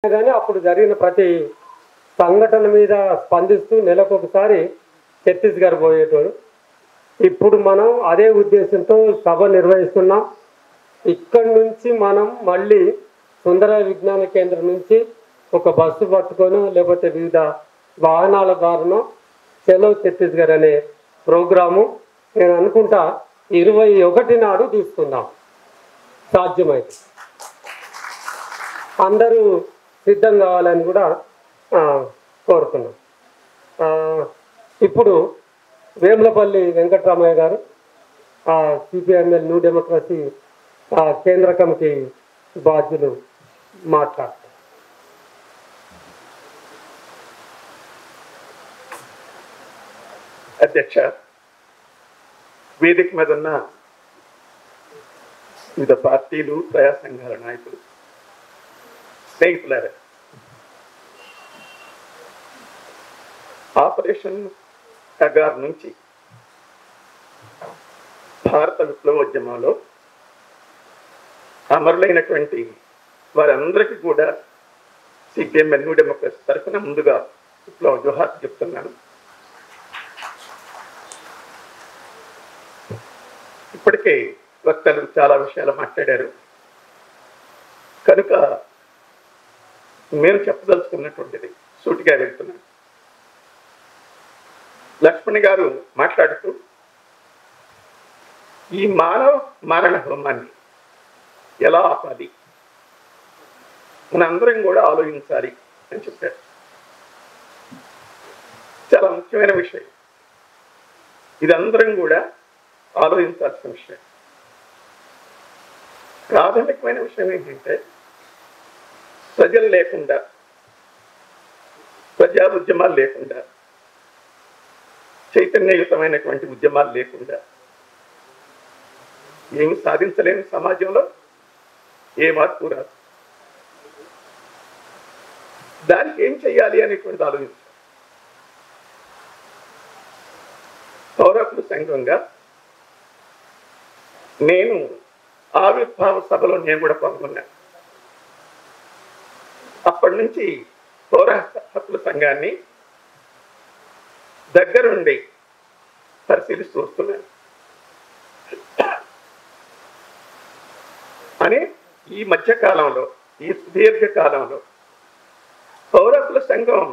కానీ అప్పుడు జరిగిన ప్రతి సంఘటన మీద స్పందిస్తూ నెలకొకసారి ఛత్తీస్గఢ్ పోయేటోడు. ఇప్పుడు మనం అదే ఉద్దేశంతో సభ నిర్వహిస్తున్నాం. ఇక్కడి నుంచి మనం మళ్ళీ సుందర విజ్ఞాన కేంద్రం నుంచి ఒక బస్సు పట్టుకొని లేకపోతే వివిధ వాహనాల ద్వారానో చలో ఛత్తీస్గఢ్ అనే ప్రోగ్రాము నేను అనుకుంటా 21 నాడు తీసుకుందాం సాధ్యమైతే. అందరూ సిద్ధం కావాలని కూడా కోరుతున్నాం. ఇప్పుడు వేములపల్లి వెంకటరామయ్య గారు సిపిఎంఎల్ న్యూ డెమోక్రసీ కేంద్ర కమిటీ బాధ్యులు మాట్లాడతారు. అధ్యక్ష, వేదిక మీద ఉన్న వివిధ పార్టీలు, ప్రజా సంఘాల నాయకులు, స్నేహితులారా, ఆపరేషన్ కగార్ నుంచి భారత విప్లవోద్యమంలో అమరులైనటువంటి వారందరికీ కూడా సిపిఎంఎల్ న్యూ డెమోక్రసీ తరఫున ముందుగా విప్లవ జోహార్ చెప్తున్నాను. ఇప్పటికే వక్తలు చాలా విషయాలు మాట్లాడారు కనుక నేను చెప్పదలుచుకున్నటువంటిది సూటిగా వెళ్తున్నాను. లక్ష్మణ్ గారు మాట్లాడుతూ ఈ మానవ మారణ హోమాన్ని ఎలా ఆపాలి మనందరం కూడా ఆలోచించాలి అని చెప్పారు. చాలా ముఖ్యమైన విషయం. ఇదందరం కూడా ఆలోచించాల్సిన విషయం. ప్రాథమికమైన విషయం ఏంటంటే ప్రజలు లేకుండా, ప్రజా ఉద్యమాలు లేకుండా, చైతన్యయుతమైనటువంటి ఉద్యమాలు లేకుండా ఏమి సాధించలేని సమాజంలో ఏ మార్పు రాదు. దానికి ఏం చెయ్యాలి అనేటువంటి ఆలోచించాలి. పౌరకుల సంఘంగా నేను ఆవిర్భావ సభలో నేను కూడా పాల్గొన్నాను. అప్పటి నుంచి పౌర హక్కుల సంఘాన్ని దగ్గరుండి పరిశీలిస్తూ వస్తున్నాను. అని ఈ మధ్యకాలంలో, ఈ సుదీర్ఘకాలంలో పౌర హక్కుల సంఘం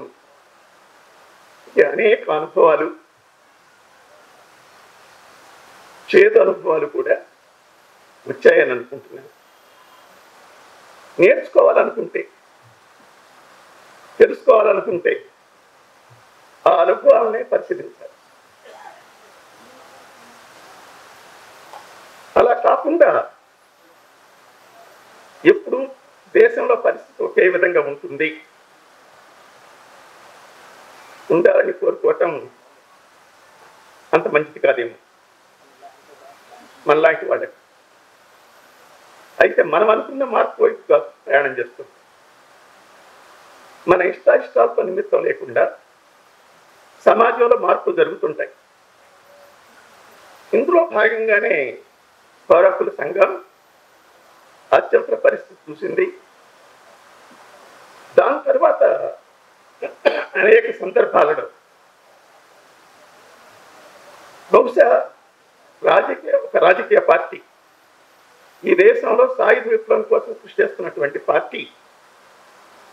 అనేక అనుభవాలు, చేదు అనుభవాలు కూడా వచ్చాయని అనుకుంటున్నాను. నేర్చుకోవాలనుకుంటే, తెలుసుకోవాలనుకుంటే ఆ అనుభవాలనే పరిశీలించాలి. అలా కాకుండా ఎప్పుడు దేశంలో పరిస్థితి ఒకే విధంగా ఉంటుంది ఉండాలని కోరుకోవటం అంత మంచిది కాదేమో మనలాంటి వాళ్ళకి. అయితే మనం అనుకున్న మార్పు వైపుగా ప్రయాణం చేస్తాం. మన ఇష్టాయిష్టాలతో నిమిత్తం లేకుండా సమాజంలో మార్పులు జరుగుతుంటాయి. ఇందులో భాగంగానే పౌర హక్కుల సంఘం అత్యవసర పరిస్థితి చూసింది. దాని తర్వాత అనేక సందర్భాలలో బహుశా ఒక రాజకీయ పార్టీ, ఈ దేశంలో సాయుధ విప్లవం కోసం కృషి చేస్తున్నటువంటి పార్టీ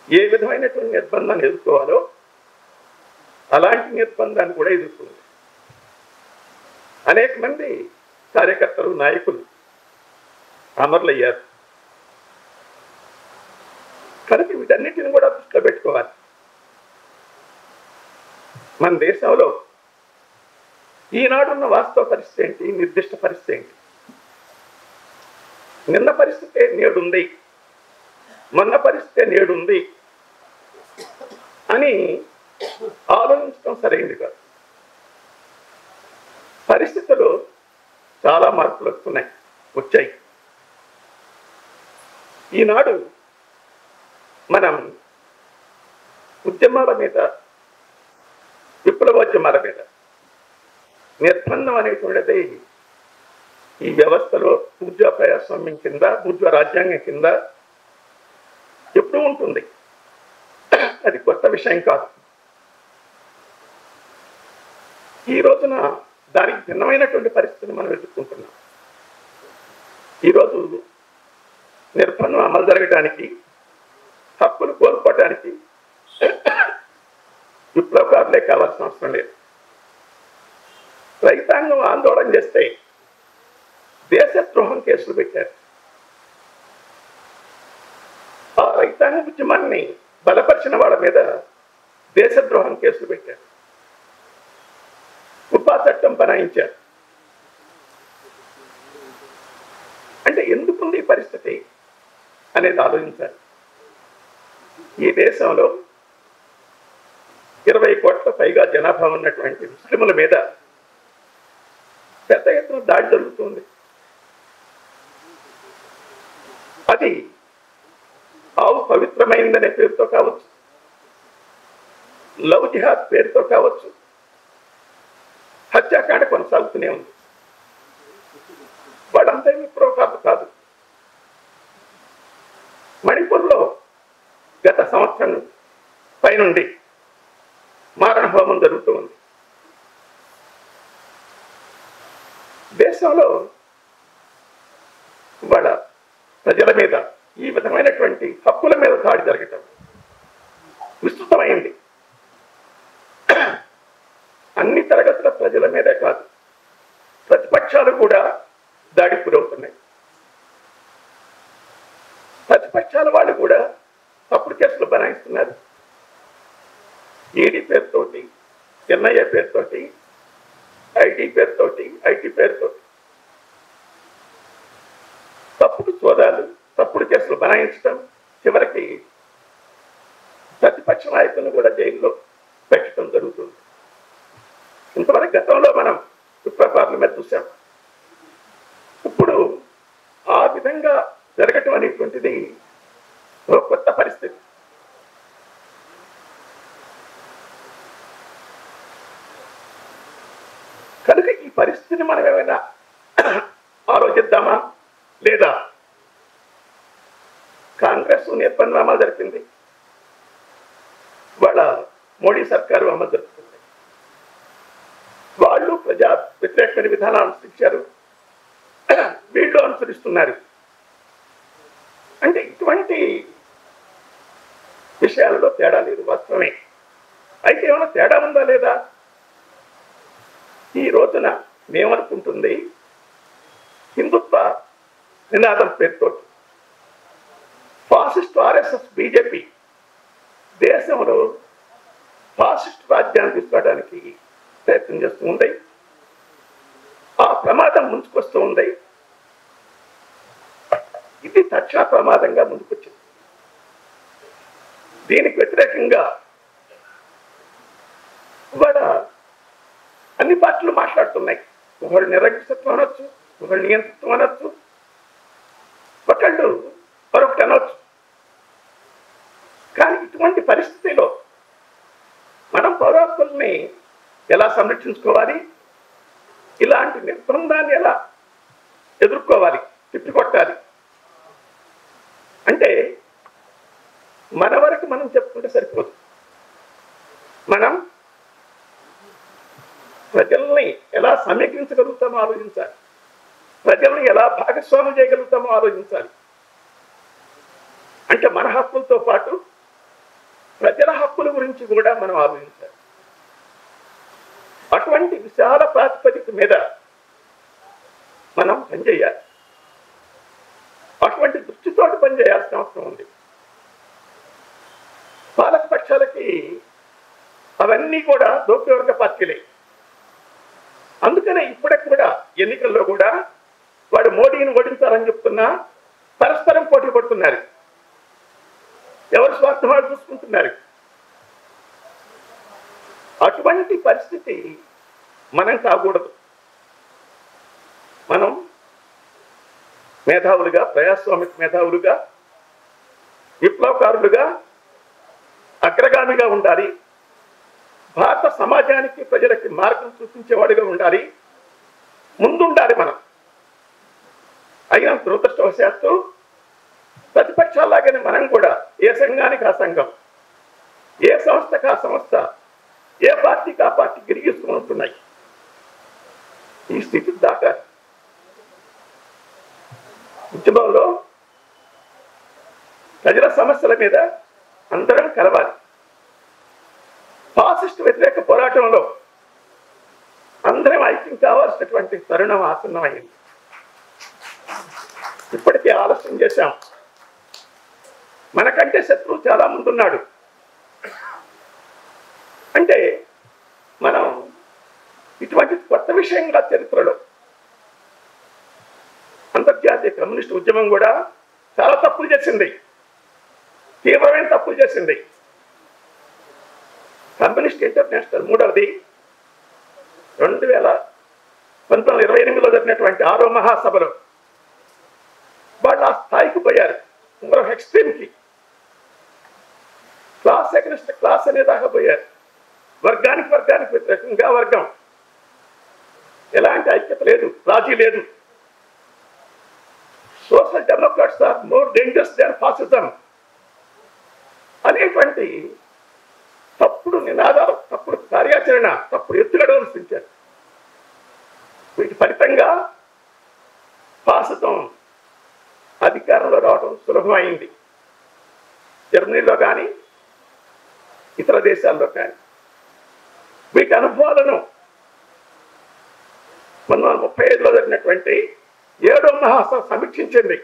ఏ విధమైనటువంటి నిర్బంధాన్ని ఎదుర్కోవాలో అలాంటి నిర్బంధాన్ని కూడా ఎదుర్కొంది. అనేక మంది కార్యకర్తలు, నాయకులు అమరులయ్యారు. కనుక వీటన్నిటిని కూడా దృష్టిలో పెట్టుకోవాలి. మన దేశంలో ఈనాడున్న వాస్తవ పరిస్థితి ఏంటి, నిర్దిష్ట పరిస్థితి ఏంటి, నిన్న పరిస్థితే నేడుంది, మొన్న పరిస్థితే నేడుంది అని ఆలోచించడం సరైనది కాదు. పరిస్థితులు చాలా మార్పులు వచ్చాయి. ఈనాడు మనం ఉద్యమాల మీద, విప్లవోద్యమాల మీద నిర్బంధం అనేటువంటిది ఈ వ్యవస్థలో బూర్జువా ప్రజాస్వామ్యం కింద, బూర్జువా రాజ్యాంగం కింద ఎప్పుడూ ఉంటుంది. విషయం కాదు. ఈ రోజున దానికి భిన్నమైనటువంటి పరిస్థితిని మనం ఎదుర్కొంటున్నాం. ఈరోజు నిర్బంధం అమలు జరగటానికి, హక్కులు కోల్పోవటానికి విప్లవకారులే కావాల్సిన అవసరం లేదు. రైతాంగం ఆందోళన చేస్తే దేశద్రోహం కేసులు పెట్టారు. ఆ రైతాంగ ఉద్యమాన్ని బలపరిచిన వాళ్ళ మీద దేశద్రోహం కేసులు పెట్టారు. ఉపా చట్టం బనాయించారు. అంటే ఎందుకుంది ఈ పరిస్థితి అనేది ఆలోచించాలి. ఈ దేశంలో 20 కోట్ల పైగా జనాభా ఉన్నటువంటి ముస్లింల మీద పెద్ద ఎత్తున దాడి జరుగుతుంది. అది ఆవు పవిత్రమైందనే పేరుతో కావచ్చు, లవ్ జిహాద్ పేరుతో కావచ్చు, హత్యాకాండ కొనసాగుతూనే ఉంది. వాడంతా విప్లవకారులు కాదు. మణిపూర్లో గత సంవత్సరం పైనుండి మారణ హోమం జరుగుతూ ఉంది. దేశంలో వాళ్ళ ప్రజల మీద ఈ విధమైనటువంటి హక్కుల మీద దాడి జరగటం విస్తృతమైంది. అన్ని తరగతుల ప్రజల మీదే కాదు, ప్రతిపక్షాలు కూడా దాడికి గురవుతున్నాయి. ప్రతిపక్షాల వాళ్ళు కూడా తప్పుడు కేసులు బనాయిస్తున్నారు. ఈడీ పేరుతోటి, ఎన్ఐఏ పేరుతోటి, ఐటీ పేరుతోటి, ఐటీ పేరుతోటి తప్పుడు సోదాలు, తప్పుడు కేసులు బనాయించడం, చివరికి ప్రతిపక్ష నాయకులను కూడా జైల్లో పెట్టడం జరుగుతుంది. ఇంతవరకు గతంలో మనం విప్లవకారుల మీద చూసాం. ఇప్పుడు ఆ విధంగా జరగటం అనేటువంటిది ఒక కొత్త పరిస్థితి. కనుక ఈ పరిస్థితిని మనం ఏమైనా ఆలోచిద్దామా? లేదా కాంగ్రెస్ నిర్బంధం అమలు జరిపింది, వాళ్ళ మోడీ సర్కారు అమలు జరుపుతుంది. వాళ్ళు ప్రజా వ్యతిరేకమైన విధానాలు అనుసరించారు, వీళ్ళు అనుసరిస్తున్నారు. అంటే ఇటువంటి విషయాలలో తేడా లేదు, వాస్తవమే. అయితే ఏమైనా తేడా ఉందా లేదా? ఈ రోజున మేమనుకుంటుంది, హిందుత్వ నినాదం పేరుతో ఫాసిస్ట్ ఆర్ఎస్ఎస్ బీజేపీ దేశంలో ఫాసిస్ట్ రాజ్యాన్ని తీసుకోవడానికి ప్రయత్నం చేస్తూ ఉంది. ఆ ప్రమాదం ముందుకొస్తూ ఉంది. ఇది తక్షణ ప్రమాదంగా ముందుకొచ్చింది. దీనికి వ్యతిరేకంగా ఇవాళ అన్ని పార్టీలు మాట్లాడుతున్నాయి. ఒకళ్ళు నిరంకుశత్వం అనొచ్చు, ఒకళ్ళు నియంతృత్వం అనొచ్చు, ఒకళ్ళు మరొకటి అనొచ్చు. కానీ ఇటువంటి పరిస్థితిలో మనం పౌరత్వాల్ని ఎలా సంరక్షించుకోవాలి, ఇలాంటి నిర్బంధాన్ని ఎలా ఎదుర్కోవాలి, తిప్పికొట్టాలి అంటే మన వరకు మనం చెప్పుకుంటే సరిపోదు. మనం ప్రజల్ని ఎలా సమీకరించగలుగుతామో ఆలోచించాలి, ప్రజల్ని ఎలా భాగస్వామ్యం చేయగలుగుతామో ఆలోచించాలి. అంటే మన హక్కులతో పాటు ప్రజల హక్కుల గురించి కూడా మనం ఆలోచించాలి. అటువంటి విశాల ప్రాతిపదిక మీద మనం పనిచేయాలి. అటువంటి దృష్టితో పనిచేయాల్సిన అవసరం ఉంది. పాలక పక్షాలకి అవన్నీ కూడా దోపివర్గ పార్టీలే. అందుకనే ఇప్పటికి కూడా ఎన్నికల్లో కూడా వాడు మోడీని ఓడించాలని చెప్తున్నా పరస్పరం పోటీ పడుతున్నారు. ఎవరు స్వార్థం వాడు చూసుకుంటున్నారు. అటువంటి పరిస్థితి మనం కాకూడదు. మనం మేధావులుగా, ప్రజాస్వామిక మేధావులుగా, విప్లవకారులుగా, అగ్రగామిగా ఉండాలి. భారత సమాజానికి, ప్రజలకి మార్గం చూపించేవాడిగా ఉండాలి. ముందుండాలి మనం. అయినా దురదృష్టవశాత్తు ప్రతిపక్షాలాగానే మనం కూడా ఏ సంఘానికి ఆ సంఘం, ఏ సంస్థ సంస్థకు ఆ సంస్థ, ఏ పార్టీకి ఆ పార్టీ గిరిగిస్తూ ఉంటున్నాయి. ఈ స్థితి దాకా ఉద్యమంలో ప్రజల సమస్యల మీద అందరం కలవాలి. ఫాసిస్ట్ వ్యతిరేక పోరాటంలో అందరం ఐక్యం కావాల్సినటువంటి తరుణం ఆసన్నమైంది. ఇప్పటికే ఆలస్యం చేశాం. మనకంటే శత్రువు చాలా ముందున్నాడు. అంటే మనం ఇటువంటి కొత్త విషయంగా చరిత్రలో అంతర్జాతీయ కమ్యూనిస్ట్ ఉద్యమం కూడా చాలా తప్పులు చేసింది, తీవ్రమైన తప్పులు చేసింది. కమ్యూనిస్ట్ ఇంటర్నేషనల్ మూడవది 1928లో జరిగినటువంటి 6వ మహాసభలో వాళ్ళు ఆ స్థాయికి పోయారు, మరో ఎక్స్ట్రీమ్కి. క్లాస్ అగెన్స్ట్ క్లాస్ అనేదాకా పోయారు. వర్గానికి వ్యతిరేకంగా వర్గం, ఎలాంటి ఐక్యత లేదు, రాజీ లేదు. Social democrats are more dangerous than fascism అనేటువంటి తప్పుడు నినాదాలు, తప్పుడు కార్యాచరణ, తప్పుడు ఎత్తుగడలు అనుసరించారు. వీటి ఫలితంగా ఫాసిజం అధికారంలో రావడం సులభమైంది. జర్మనీలో కానీ ఇతర దేశాల్లో కానీ. వీటి అనుభవాలను 1935లో జరిగినటువంటి 7వ మహాసభ సమీక్షించింది.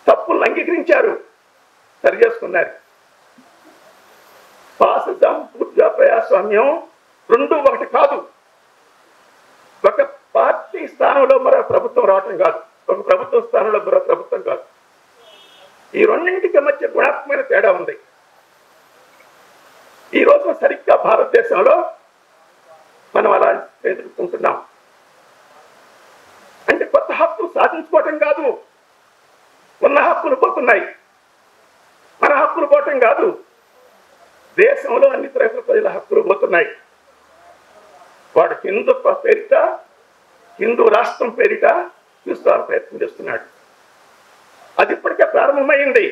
తప్పులను అంగీకరించారు, సరి చేసుకున్నారు. ఫాసిజం, పూర్తిగా ప్రజాస్వామ్యం రెండు ఒకటి కాదు. ఒక పార్టీ స్థానంలో మరో ప్రభుత్వం రావటం కాదు, ఒక ప్రభుత్వం స్థానంలో మరో ప్రభుత్వం కాదు. ఈ రెండింటికి మధ్య గుణాత్మకమైన తేడా ఉంది. ఈ రోజు సరిగ్గా భారతదేశంలో మనం అలా ఎదుర్కొంటున్నాం. అంటే కొత్త హక్కులు సాధించుకోవటం కాదు, ఉన్న హక్కులు పోతున్నాయి. మన హక్కులు పోవటం కాదు, దేశంలో అన్ని తరగతుల ప్రజల హక్కులు పోతున్నాయి. వాడు హిందుత్వ పేరిట, హిందూ రాష్ట్రం పేరిట తీసుకోవాలని ప్రయత్నం చేస్తున్నాడు. అది ఇప్పటికే ప్రారంభమైంది,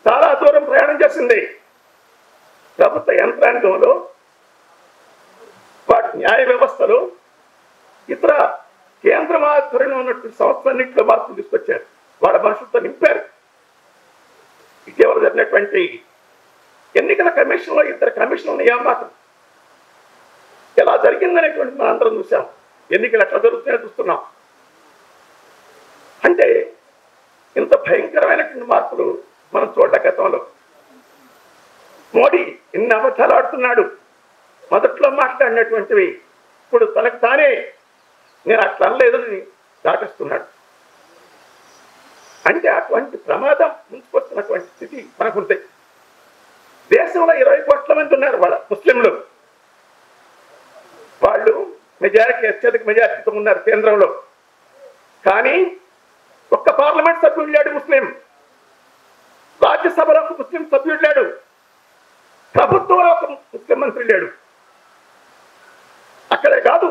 చాలా దూరం ప్రయాణం చేసింది. ప్రభుత్వ యంత్రాంగంలో, వాటి న్యాయ వ్యవస్థలో, ఇతర కేంద్ర ఆధ్వర్యంలో ఉన్నటువంటి సంస్థలన్నింటిలో మార్పులు తీసుకొచ్చారు. వాళ్ళ మనుషులతో నింపారు. ఇటీవల జరిగినటువంటి ఎన్నికల కమిషన్లో 2 కమిషన్ల నియామకం ఎలా జరిగిందనేటువంటి మనం అందరం చూసాం. ఎన్నికలు ఎట్లా జరుగుతున్నాయో చూస్తున్నాం. అంటే ఇంత భయంకరమైనటువంటి మార్పులు మనం చూడలే గతంలో. మోడీ ఎన్ని అబద్ధాలు ఆడుతున్నాడు. మొదట్లో మాట్లాడినటువంటివి ఇప్పుడు తనకు తానే నేను అట్లా అనలేదని దాటిస్తున్నాడు. అంటే అటువంటి ప్రమాదం ముందుకొస్తున్నటువంటి స్థితి మనకుంది. దేశంలో 20 కోట్ల మంది ఉన్నారు వాళ్ళ ముస్లింలు. వాళ్ళు అత్యధిక మెజారిటీతో ఉన్నారు కేంద్రంలో. కానీ ఒక్క పార్లమెంట్ సభ్యుడు లేడు ముస్లిం, రాజ్యసభలో ఒక ముస్లిం సభ్యుడు లేడు, ప్రభుత్వంలో ఒక ముస్లిం మంత్రి లేడు. అక్కడే కాదు,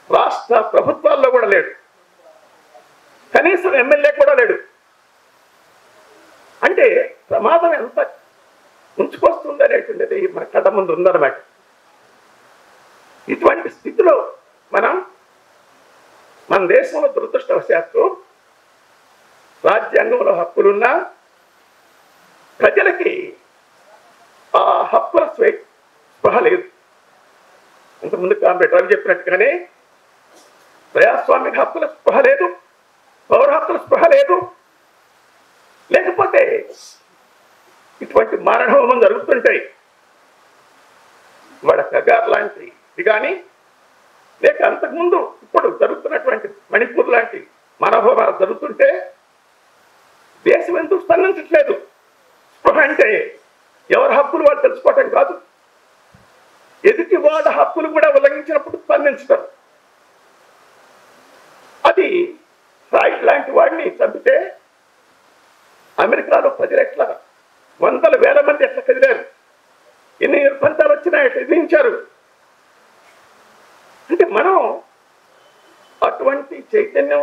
రాష్ట్ర ప్రభుత్వాల్లో కూడా లేడు, కనీసం ఎమ్మెల్యే కూడా లేడు. అంటే ప్రమాదం ఎంత ఉంచుకొస్తుంది అనేటువంటిది మన కళ్ళ ముందు ఉందన్నమాట. ఇటువంటి స్థితిలో మన దేశంలో దురదృష్టవశాత్తు రాజ్యాంగంలో హక్కులున్నా ప్రజలకి ఆ హక్కుల స్పృహ లేదు. ఇంతకుముందు కాంబేడ్ రవి చెప్పినట్టుగానే ప్రజాస్వామిక హక్కుల స్పృహ లేదు, పౌర హక్కుల స్పృహ లేదు. లేకపోతే ఇటువంటి మారణహోమం జరుగుతుంటాయి. వాళ్ళ కగార్ లాంటి ఇది కానీ, లేక అంతకుముందు ఇప్పుడు జరుగుతున్నటువంటి మణిపూర్ లాంటి మానవహోమాలు జరుగుతుంటే దేశం ఎందుకు స్పందించట్లేదు? స్పృహ అంటే ఎవరి హక్కులు వాళ్ళు తెలుసుకోవటం కాదు, ఎదుటి వాళ్ళ హక్కులు కూడా ఉల్లంఘించినప్పుడు స్పందించడం. అది ఫ్రాయిడ్ లాంటి వాడిని చంపితే అమెరికాలో ప్రజలు ఎట్లా 100,000 మంది ఎట్లా కదిలారు, ఎన్ని నిర్బంధాలు వచ్చినా ఎట్లా విధించారు. అంటే మనం అటువంటి చైతన్యం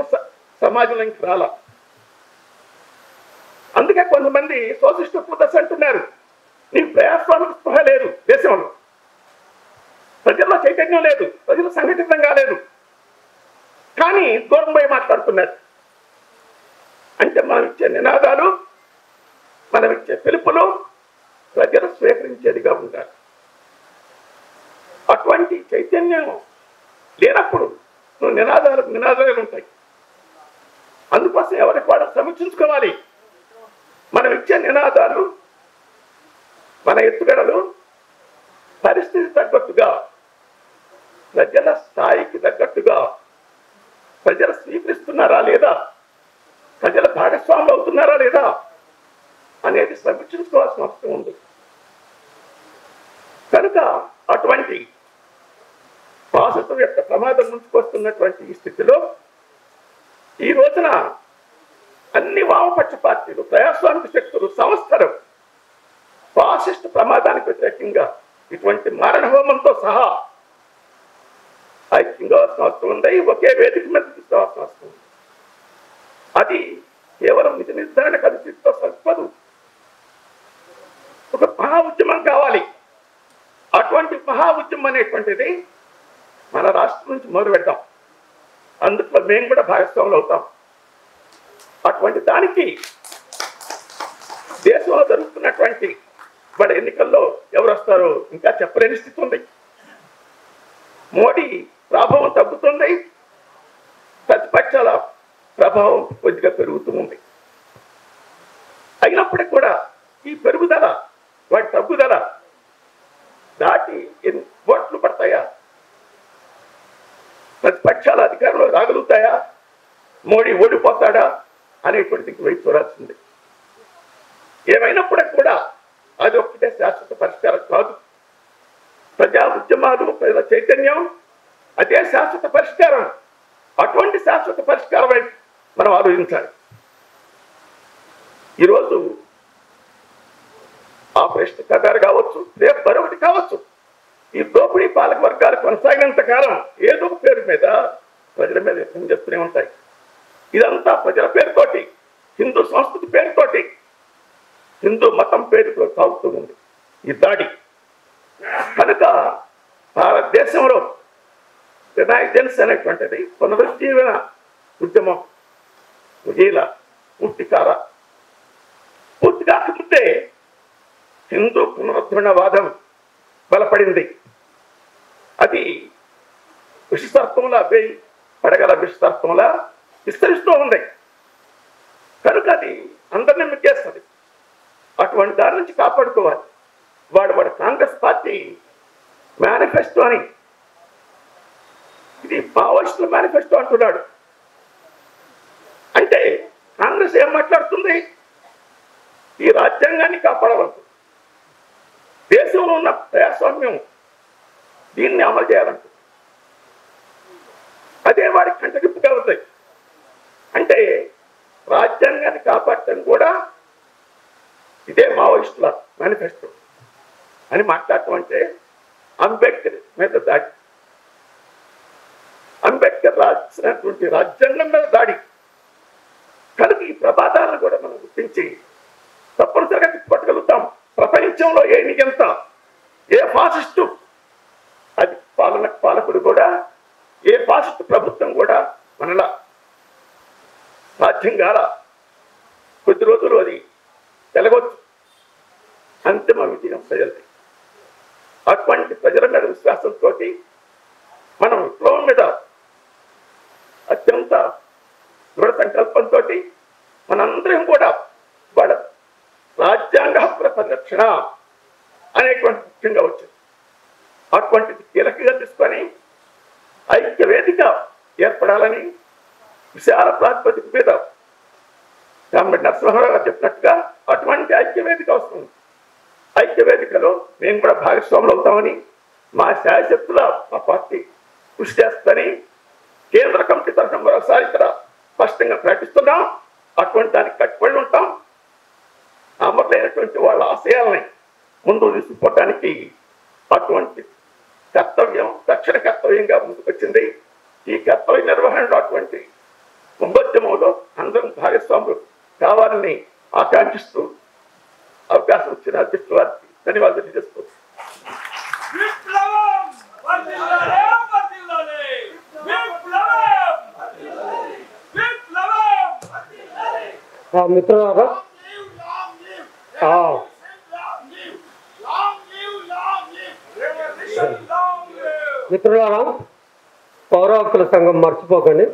సమాజంలోకి రాలా. అందుకే కొంతమంది సోషలిస్ట్ దశ అంటున్నారు. నీకు ప్రజాస్వామిక స్పృహ లేదు, దేశంలో ప్రజల్లో చైతన్యం లేదు, ప్రజలు సంఘటితం కాలేదు, కానీ దూరం పోయి మాట్లాడుతున్నారు. అంటే మనం ఇచ్చే నినాదాలు, మనం ఇచ్చే పిలుపులు ప్రజలు స్వీకరించేదిగా ఉండాలి. అటువంటి చైతన్యం లేనప్పుడు నువ్వు నినాదాలు ఉంటాయి. అందుకోసం ఎవరికి వాడు సమీక్షించుకోవాలి. మనం ఇచ్చే నినాదాలు, మన ఎత్తుగడలు పరిస్థితి తగ్గట్టుగా, ప్రజల స్థాయికి తగ్గట్టుగా ప్రజలు స్వీకరిస్తున్నారా లేదా, ప్రజల భాగస్వాములు అవుతున్నారా లేదా అనేది సమీక్షించుకోవాల్సిన అవసరం ఉంది. కనుక అటువంటి ఫాసిజం యొక్క ప్రమాదం ముంచుకొస్తున్నటువంటి ఈ స్థితిలో ఈ రోజున అన్ని వామపక్ష పార్టీలు, ప్రజాస్వామిక శక్తులు, సంస్థలు ఫాసిస్ట్ ప్రమాదానికి వ్యతిరేకంగా ఇటువంటి మారణ హోమంతో సహా ఐక్యంగా అవసరం ఉంది. ఒకే వేదిక మీద తీసుకోవాల్సిన అవసరం ఉంది. అది కేవలం నిజ నిర్ధారణ పరిస్థితితో సరిపోదు, ఒక మహా ఉద్యమం కావాలి. అటువంటి మహా ఉద్యమం అనేటువంటిది మన రాష్ట్రం నుంచి మొదలు పెడతాం. అందులో మేము కూడా భాగస్వాములు అవుతాం. అటువంటి దానికి దేశంలో జరుగుతున్నటువంటి వాడి ఎన్నికల్లో ఎవరు వస్తారో ఇంకా చెప్పలేని స్థితి ఉంది. మోడీ ప్రభావం తగ్గుతుంది, ప్రతిపక్షాల ప్రభావం కొద్దిగా పెరుగుతూ ఉంది. అయినప్పటికీ కూడా ఈ పెరుగుదల, వాటి తగ్గుదల దాటి ఎన్ని ఓట్లు పడతాయా, ప్రతిపక్షాల అధికారంలో రాగలుగుతాయా, మోడీ ఓడిపోతాడా అనేటువంటిది వైపు చూడాల్సింది. ఏమైనప్పటికీ కూడా అది ఒక్కటే శాశ్వత పరిష్కారం కాదు. ప్రజా ఉద్యమాలు, ప్రజల చైతన్యం అదే శాశ్వత పరిష్కారం. అటువంటి శాశ్వత పరిష్కారం వైపు మనం ఆలోచించాలి. ఈరోజు ఆపరేషన్ కగారు కావచ్చు, రేపు మరొకటి కావచ్చు. ఈ దోపిడీ పాలక వర్గాలు కొనసాగినంత కాలం ఏదో ఒక పేరు మీద ప్రజల మీద యుద్ధం చేస్తూనే ఉంటాయి. ఇదంతా ప్రజల పేరుతోటి, హిందూ సంస్కృతి పేరుతోటి, హిందూ మతం పేరుతో సాగుతూ ఉంది ఈ దాడి. కనుక భారతదేశంలో రినైజెన్స్ అనేటువంటిది పునరుజ్జీవన ఉద్యమం పూర్తి కాకముందే హిందూ పునరుద్ధరణవాదం బలపడింది. అది విషసర్పంలా, వేయి పడగల విషసర్పంలా విస్తరిస్తూ ఉంది. కనుక అది అందరినీ మింగేస్తుంది. అటువంటి దాని నుంచి కాపాడుకోవాలి. వాడు కాంగ్రెస్ పార్టీ మేనిఫెస్టో అని, ఇది మావోయిస్టుల మేనిఫెస్టో అంటున్నాడు. అంటే కాంగ్రెస్ ఏం మాట్లాడుతుంది? ఈ రాజ్యాంగాన్ని కాపాడాలంటుంది, దేశంలో ఉన్న ప్రజాస్వామ్యం దీన్ని అమలు చేయాలంటుంది. అదే వాడికి కంటగింపుగా ఉంది. అంటే రాజ్యాంగాన్ని కాపాడటం కూడా ఇదే మావోయిస్టుల మేనిఫెస్టో అని మాట్లాడటం అంటే అంబేద్కర్ మీద దాడి, అంబేద్కర్ రాసినటువంటి రాజ్యాంగం మీద దాడి. కనుక ఈ ప్రమాదాలను కూడా మనం గుర్తించి తప్పనిసరిగా తిప్పగలుగుతాం. ప్రపంచంలో ఏ నియంత, ఏ ఫాసిస్టు పాలకుడు కూడా, ఏ ఫాసిస్టు ప్రభుత్వం కూడా మనలా సాధ్యం కాల. కొద్ది రోజులు అది తెలగొచ్చు, అంతిమ విజయం ప్రజలది. అటువంటి ప్రజల మీద విశ్వాసంతో మనం విప్లవం మీద అత్యంత దృఢ సంకల్పంతో మనందరం కూడా వాళ్ళ రాజ్యాంగ హక్కుల పరిరక్షణ అనేటువంటి ముఖ్యంగా వచ్చింది. అటువంటిది కీలకంగా తీసుకొని ఐక్య వేదిక ఏర్పడాలని విశాల ప్రాతిపదిక మీద కామ్రేడ్ నరసింహారావు గారు చెప్పినట్టుగా అటువంటి ఐక్య వేదిక వస్తుంది. ఐక్య వేదికలో మేము కూడా భాగస్వాములు అవుతామని మా శాయశక్తుల మా పార్టీ కృషి చేస్తుందని కేంద్ర కమిటీ తరఫున మరోసారి ఇక్కడ స్పష్టంగా ప్రకటిస్తున్నాం. అటువంటి దానికి కట్టుబడి ఉంటాం. అమరులైనటువంటి వాళ్ళ ఆశయాలని ముందుకు తీసుకుపోవడానికి అటువంటి కర్తవ్యం తక్షణ కర్తవ్యంగా ముందుకు వచ్చింది. ఈ కర్తవ్య నిర్వహణలో అటువంటి కుంభోద్యమంలో అందరం భాగస్వాములు కావాలని ఆకాంక్షిస్తూ అవకాశం ఇచ్చిన అధ్యక్షుల వారికి ధన్యవాదాలు తెలియజేసుకోవచ్చు. మిత్రులారా మిత్రులారా పౌర హక్కుల సంఘం మర్చిపోకండి.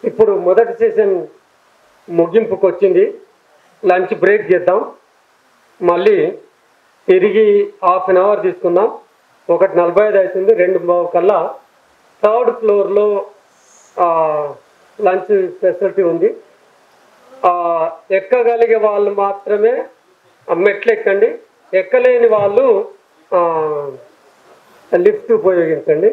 ఇప్పుడు మొదటి సెషన్ ముగింపుకు వచ్చింది. లంచ్ బ్రేక్ చేద్దాం, మళ్ళీ తిరిగి హాఫ్ అన్ అవర్ తీసుకుందాం. 1:45 అవుతుంది. 2 కల్లా 3rd ఫ్లోర్లో లంచ్ ఫెసిలిటీ ఉంది. ఎక్కగలిగే వాళ్ళు మాత్రమే మెట్లు ఎక్కండి, ఎక్కలేని వాళ్ళు లిఫ్ట్ ఉపయోగించండి.